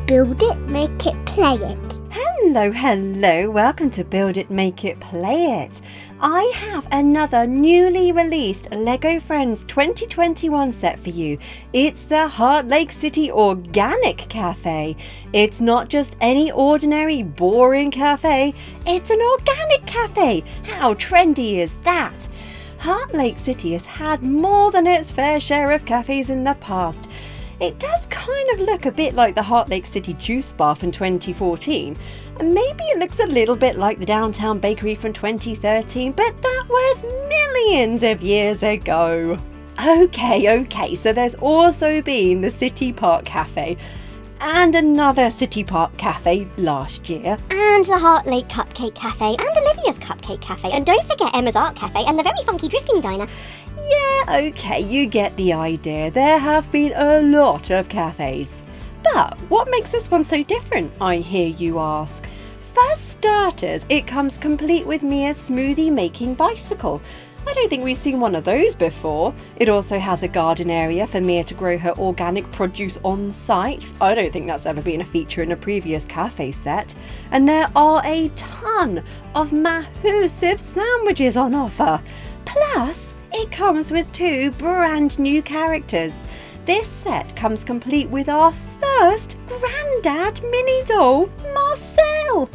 Build it, make it, play it. Hello, welcome to Build It, Make It, Play It. I have another newly released LEGO Friends 2021 set for you. It's the Heartlake City Organic Cafe. It's not just any ordinary, boring cafe, it's an organic cafe. How trendy is that? Heartlake City has had more than its fair share of cafes in the past. It does kind of look a bit like the Heartlake City Juice Bar from 2014, and maybe it looks a little bit like the Downtown Bakery from 2013, but that was millions of years ago. Okay, so there's also been the City Park Cafe, and another City Park Cafe last year. And the Heartlake Cupcake Cafe, and Olivia's Cupcake Cafe, and don't forget Emma's Art Cafe, and the very funky drifting diner. Yeah, okay, you get the idea. There have been a lot of cafes. But what makes this one so different, I hear you ask? For starters, it comes complete with Mia's smoothie making bicycle. I don't think we've seen one of those before. It also has a garden area for Mia to grow her organic produce on site. I don't think that's ever been a feature in a previous cafe set. And there are a ton of massive sandwiches on offer. Plus, it comes with 2 brand new characters. This set comes complete with our first grandad mini doll, Marcel.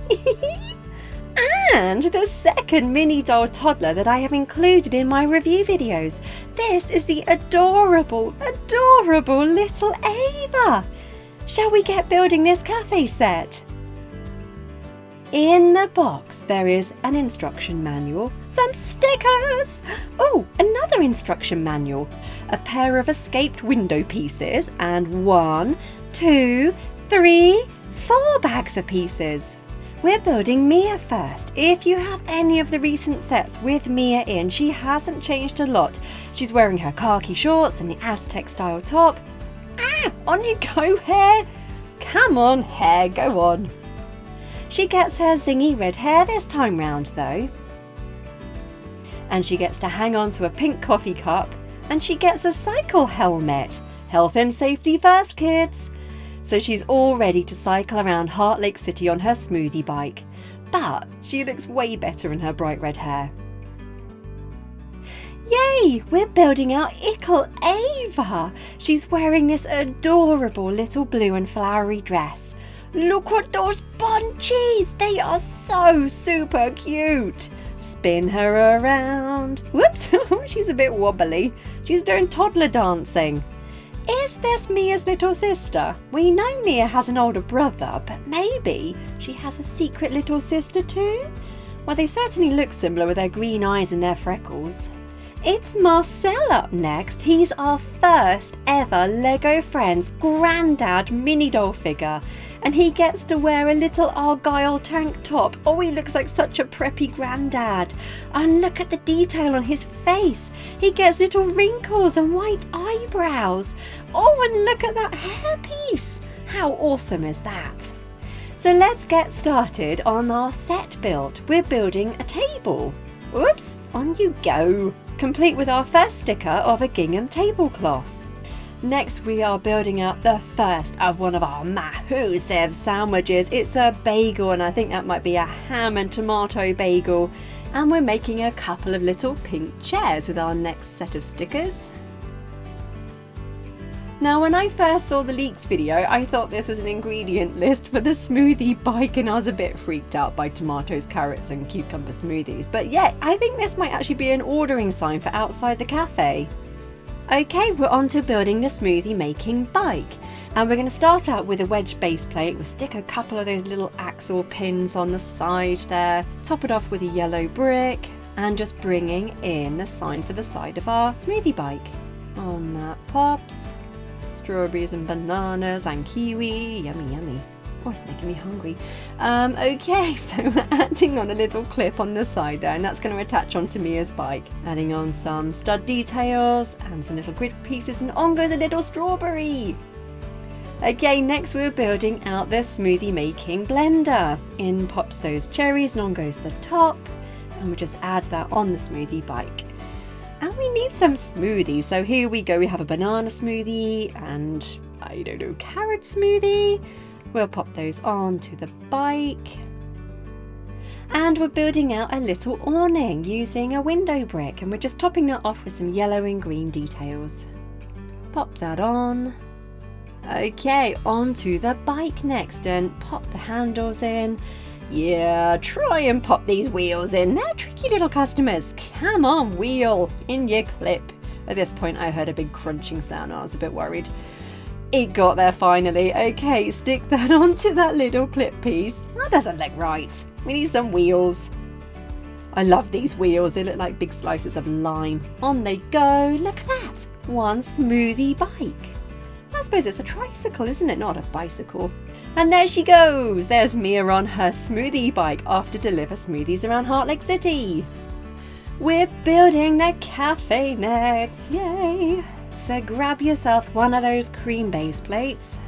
And the second mini doll toddler that I have included in my review videos. This is the adorable little Ava. Shall we get building this cafe set? In the box there is an instruction manual, some stickers, another instruction manual, a pair of escaped window pieces, and 1, 2, 3, 4 bags of pieces. We're building Mia first. If you have any of the recent sets with Mia in, she hasn't changed a lot. She's wearing her khaki shorts and the Aztec style top. On you go, hair! Come on, hair, go on. She gets her zingy red hair this time round though. And she gets to hang on to a pink coffee cup, and she gets a cycle helmet. Health and safety first, kids. So she's all ready to cycle around Heartlake City on her smoothie bike. But she looks way better in her bright red hair. Yay! We're building our ickle Ava. She's wearing this adorable little blue and flowery dress. Look at those bunchies! They are so super cute! Spin her around. Whoops, she's a bit wobbly. She's doing toddler dancing. Is this Mia's little sister? We know Mia has an older brother, but maybe she has a secret little sister too? Well, they certainly look similar with their green eyes and their freckles. It's Marcel up next. He's our first ever LEGO Friends grandad mini doll figure. And he gets to wear a little Argyle tank top. Oh, he looks like such a preppy grandad. And look at the detail on his face. He gets little wrinkles and white eyebrows. Oh, and look at that hairpiece. How awesome is that? So let's get started on our set build. We're building a table. Oops, on you go. Complete with our first sticker of a gingham tablecloth. Next we are building up the first of one of our massive sandwiches. It's a bagel, and I think that might be a ham and tomato bagel. And we're making a couple of little pink chairs with our next set of stickers. Now when I first saw the leaks video, I thought this was an ingredient list for the smoothie bike, and I was a bit freaked out by tomatoes, carrots and cucumber smoothies. But yeah, I think this might actually be an ordering sign for outside the cafe. Okay, we're on to building the smoothie making bike. And we're going to start out with a wedge base plate. We'll stick a couple of those little axle pins on the side there, top it off with a yellow brick, and just bringing in the sign for the side of our smoothie bike. On that pops. Strawberries and bananas and kiwi, yummy. Oh, it's making me hungry. Okay, so we're adding on a little clip on the side there, and that's going to attach onto Mia's bike. Adding on some stud details and some little grid pieces, and on goes a little strawberry. Okay, next we're building out the smoothie making blender. In pops those cherries and on goes the top, and we just add that on the smoothie bike. And we need some smoothies, so here we go. We have a banana smoothie and, I don't know, carrot smoothie. We'll pop those onto the bike. And we're building out a little awning using a window brick, and we're just topping that off with some yellow and green details. Pop that on. Okay, onto the bike next, and pop the handles in. Yeah, try and pop these wheels in. They're tricky little customers. Come on, wheel, in your clip. At this point I heard a big crunching sound. I was a bit worried. It got there finally. Okay, stick that onto that little clip piece. That doesn't look right. We need some wheels. I love these wheels. They look like big slices of lime. On they go. Look at that. One smoothie bike. I suppose it's a tricycle, isn't it? Not a bicycle. And there she goes. There's Mia on her smoothie bike off to deliver smoothies around Heartlake City. We're building the cafe next. Yay. So grab yourself one of those cream base plates,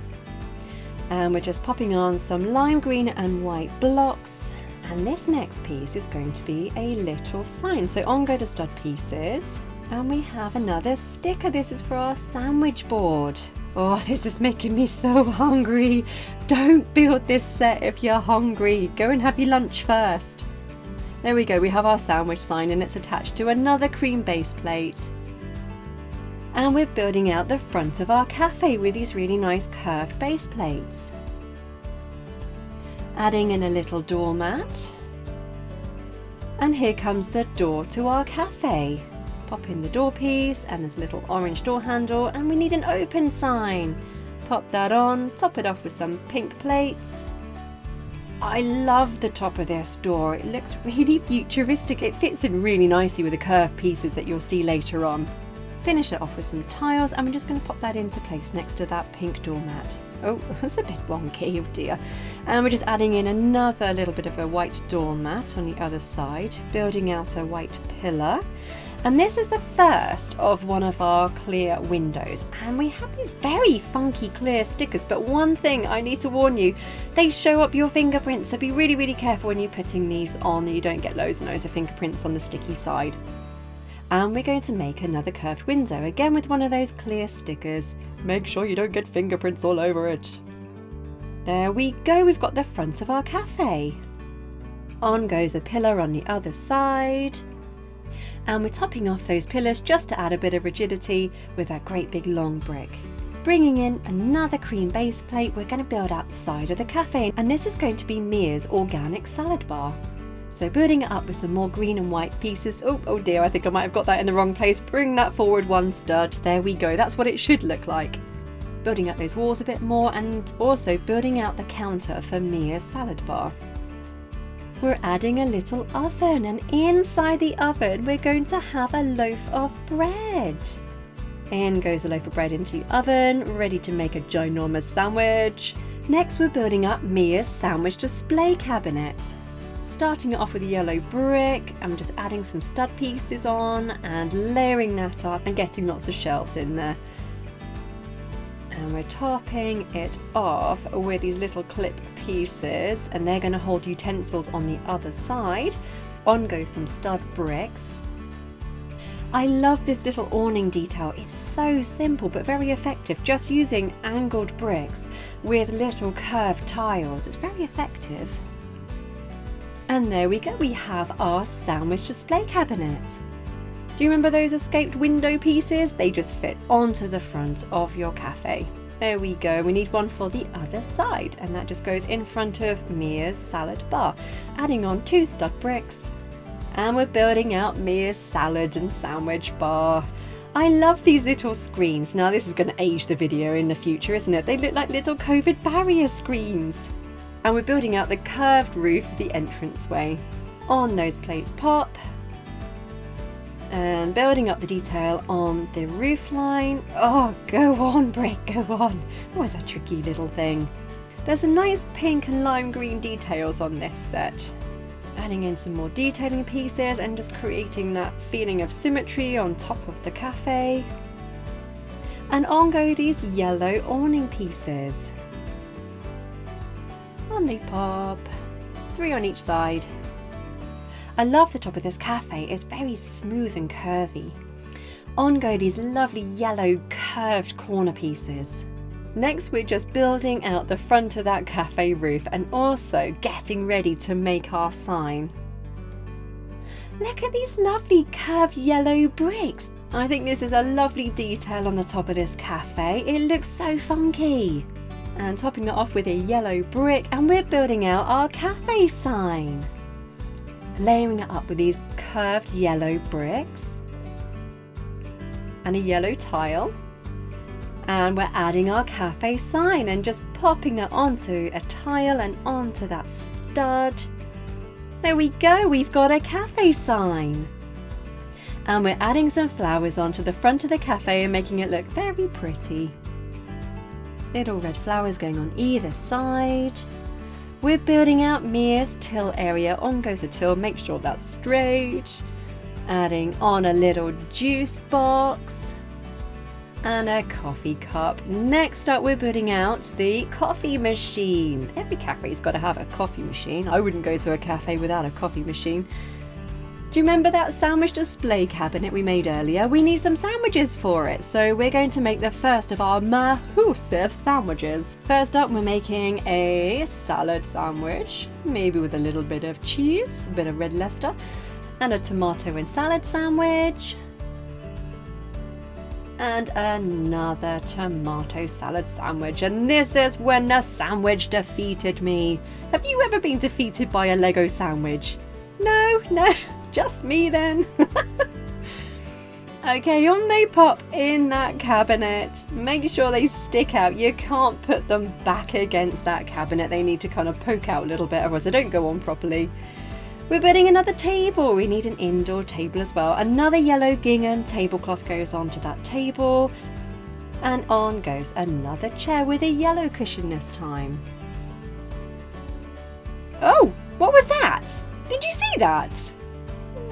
and we're just popping on some lime green and white blocks, and this next piece is going to be a little sign. So on go the stud pieces, and we have another sticker. This is for our sandwich board. Oh, this is making me so hungry. Don't build this set if you're hungry. Go and have your lunch first. There we go, we have our sandwich sign, and it's attached to another cream base plate. And we're building out the front of our cafe with these really nice curved base plates. Adding in a little doormat. And here comes the door to our cafe. Pop in the door piece, and there's a little orange door handle, and we need an open sign. Pop that on, top it off with some pink plates. I love the top of this door. It looks really futuristic. It fits in really nicely with the curved pieces that you'll see later on. Finish it off with some tiles, and we're just going to pop that into place next to that pink doormat. Oh, that's a bit wonky, oh dear. And we're just adding in another little bit of a white doormat on the other side, building out a white pillar. And this is the first of one of our clear windows, and we have these very funky clear stickers, but one thing I need to warn you, they show up your fingerprints, so be really careful when you're putting these on that you don't get loads and loads of fingerprints on the sticky side. And we're going to make another curved window, again with one of those clear stickers. Make sure you don't get fingerprints all over it. There we go, we've got the front of our cafe. On goes a pillar on the other side. And we're topping off those pillars just to add a bit of rigidity with that great big long brick. Bringing in another cream base plate, we're going to build out the side of the cafe, and this is going to be Mia's organic salad bar. So building it up with some more green and white pieces. Oh dear, I think I might have got that in the wrong place. Bring that forward one stud. There we go, that's what it should look like. Building up those walls a bit more, and also building out the counter for Mia's salad bar. We're adding a little oven, and inside the oven we're going to have a loaf of bread. In goes a loaf of bread into the oven, ready to make a ginormous sandwich. Next we're building up Mia's sandwich display cabinet. Starting it off with a yellow brick, I'm just adding some stud pieces on and layering that up and getting lots of shelves in there. And we're topping it off with these little clip pieces, and they're going to hold utensils on the other side. On goes some stud bricks. I love this little awning detail. It's so simple but very effective, just using angled bricks with little curved tiles. It's very effective. And there we go, we have our sandwich display cabinet. Do you remember those escaped window pieces? They just fit onto the front of your cafe. There we go, we need one for the other side, and that just goes in front of Mia's salad bar. Adding on 2 stud bricks, and we're building out Mia's salad and sandwich bar. I love these little screens. Now this is going to age the video in the future, isn't it? They look like little COVID barrier screens. And we're building out the curved roof of the entranceway. On those plates pop. And building up the detail on the roof line. Oh, go on, brick, go on. Oh, it's a tricky little thing. There's some nice pink and lime green details on this set. Adding in some more detailing pieces and just creating that feeling of symmetry on top of the cafe. And on go these yellow awning pieces. On they pop, 3 on each side. I love the top of this cafe, it's very smooth and curvy. On go these lovely yellow curved corner pieces. Next, we're just building out the front of that cafe roof and also getting ready to make our sign. Look at these lovely curved yellow bricks. I think this is a lovely detail on the top of this cafe. It looks so funky. And topping it off with a yellow brick, and we're building out our cafe sign. Layering it up with these curved yellow bricks and a yellow tile. And we're adding our cafe sign and just popping it onto a tile and onto that stud. There we go, we've got a cafe sign. And we're adding some flowers onto the front of the cafe and making it look very pretty. Little red flowers going on either side. We're building out Mia's till area. On goes a till, make sure that's straight. Adding on a little juice box and a coffee cup. Next up, we're building out the coffee machine. Every cafe's got to have a coffee machine. I wouldn't go to a cafe without a coffee machine. Do you remember that sandwich display cabinet we made earlier? We need some sandwiches for it, so we're going to make the first of our massive sandwiches. First up, we're making a salad sandwich, maybe with a little bit of cheese, a bit of red Leicester, and a tomato and salad sandwich. And another tomato salad sandwich. And this is when the sandwich defeated me. Have you ever been defeated by a Lego sandwich? No, just me then. Okay, on they pop in that cabinet. Make sure they stick out. You can't put them back against that cabinet. They need to kind of poke out a little bit, otherwise they don't go on properly. We're building another table. We need an indoor table as well. Another yellow gingham tablecloth goes onto that table. And on goes another chair with a yellow cushion this time. Oh, what was that? Did you see that?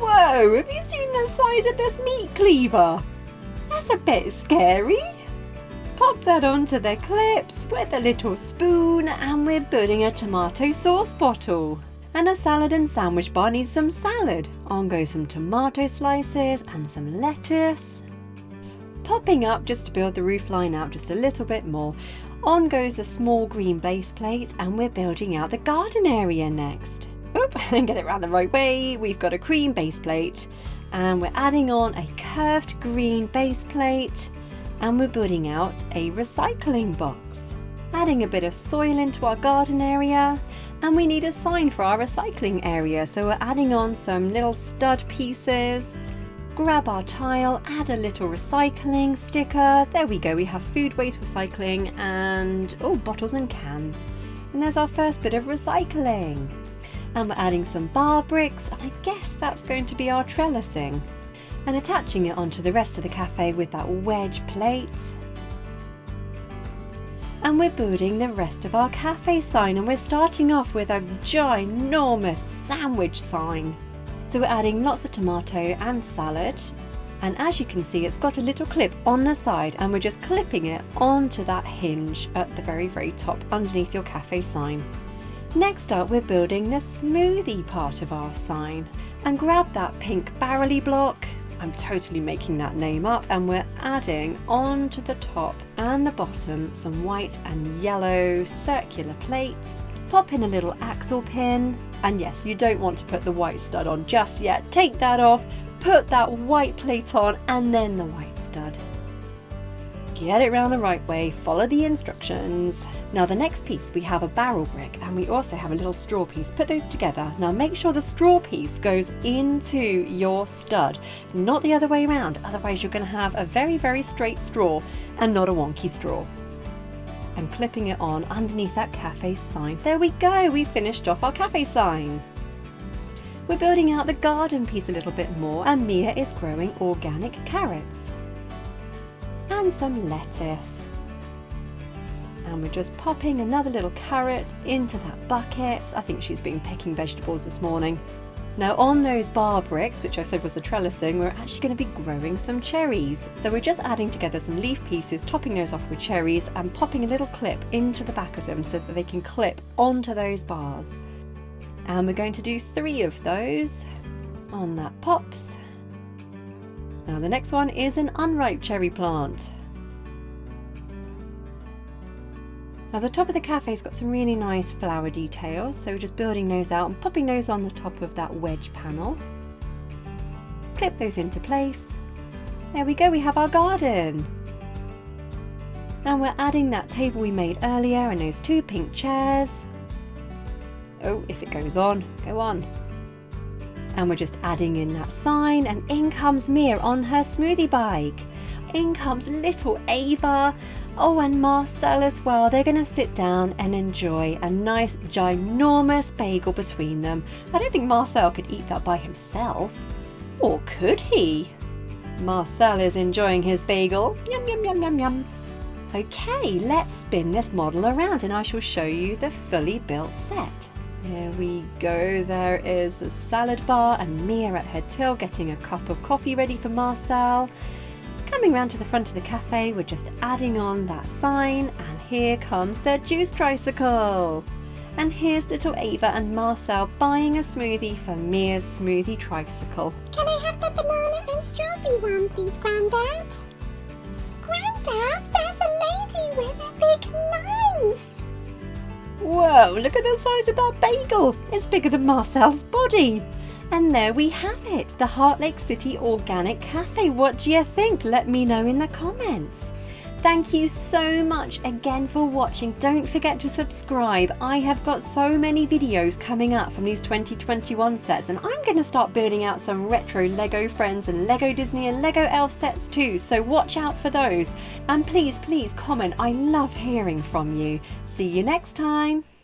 Whoa, have you seen the size of this meat cleaver? That's a bit scary. Pop that onto the clips with a little spoon, and we're building a tomato sauce bottle. And a salad and sandwich bar needs some salad. On goes some tomato slices and some lettuce. Popping up just to build the roof line out just a little bit more. On goes a small green base plate, and we're building out the garden area next. Oop, and get it round the right way. We've got a cream base plate, and we're adding on a curved green base plate, and we're building out a recycling box. Adding a bit of soil into our garden area, and we need a sign for our recycling area, so we're adding on some little stud pieces. Grab our tile, add a little recycling sticker. There we go, we have food waste recycling and bottles and cans. And there's our first bit of recycling. And we're adding some bar bricks, and I guess that's going to be our trellising. And attaching it onto the rest of the cafe with that wedge plate. And we're building the rest of our cafe sign, and we're starting off with a ginormous sandwich sign. So we're adding lots of tomato and salad, and as you can see, it's got a little clip on the side, and we're just clipping it onto that hinge at the very, very top underneath your cafe sign. Next up, we're building the smoothie part of our sign, and grab that pink barrel-y block. I'm totally making that name up, and we're adding onto the top and the bottom some white and yellow circular plates. Pop in a little axle pin, and yes, you don't want to put the white stud on just yet. Take that off, put that white plate on, and then the white stud. Get it round the right way, follow the instructions. Now the next piece, we have a barrel brick, and we also have a little straw piece. Put those together. Now make sure the straw piece goes into your stud, not the other way around, otherwise you're going to have a very, very straight straw and not a wonky straw. I'm clipping it on underneath that cafe sign. There we go, we finished off our cafe sign. We're building out the garden piece a little bit more, and Mia is growing organic carrots. And some lettuce. And we're just popping another little carrot into that bucket. I think she's been picking vegetables this morning. Now on those bar bricks, which I said was the trellising, we're actually going to be growing some cherries. So we're just adding together some leaf pieces, topping those off with cherries, and popping a little clip into the back of them so that they can clip onto those bars. And we're going to do 3 of those. On that pops. Now the next one is an unripe cherry plant. Now the top of the cafe's got some really nice flower details, so we're just building those out and popping those on the top of that wedge panel. Clip those into place. There we go, we have our garden. And we're adding that table we made earlier and those 2 pink chairs. Oh, if it goes on, go on. And we're just adding in that sign, and in comes Mia on her smoothie bike. In comes little Ava. Oh, and Marcel as well. They're going to sit down and enjoy a nice, ginormous bagel between them. I don't think Marcel could eat that by himself. Or could he? Marcel is enjoying his bagel. Yum, yum, yum, yum, yum. Okay, let's spin this model around and I shall show you the fully built set. Here we go, there is the salad bar and Mia at her till getting a cup of coffee ready for Marcel. Coming round to the front of the cafe, we're just adding on that sign, and here comes the juice tricycle. And here's little Ava and Marcel buying a smoothie for Mia's smoothie tricycle. Can I have the banana and strawberry one, please, Grandad? Grandad, there's a lady with a big knife! Whoa, look at the size of that bagel! It's bigger than Marcel's body! And there we have it, the Heartlake City Organic Cafe. What do you think? Let me know in the comments. Thank you so much again for watching. Don't forget to subscribe. I have got so many videos coming up from these 2021 sets, and I'm going to start building out some retro Lego Friends and Lego Disney and Lego Elf sets too, so watch out for those. And please comment. I love hearing from you. See you next time.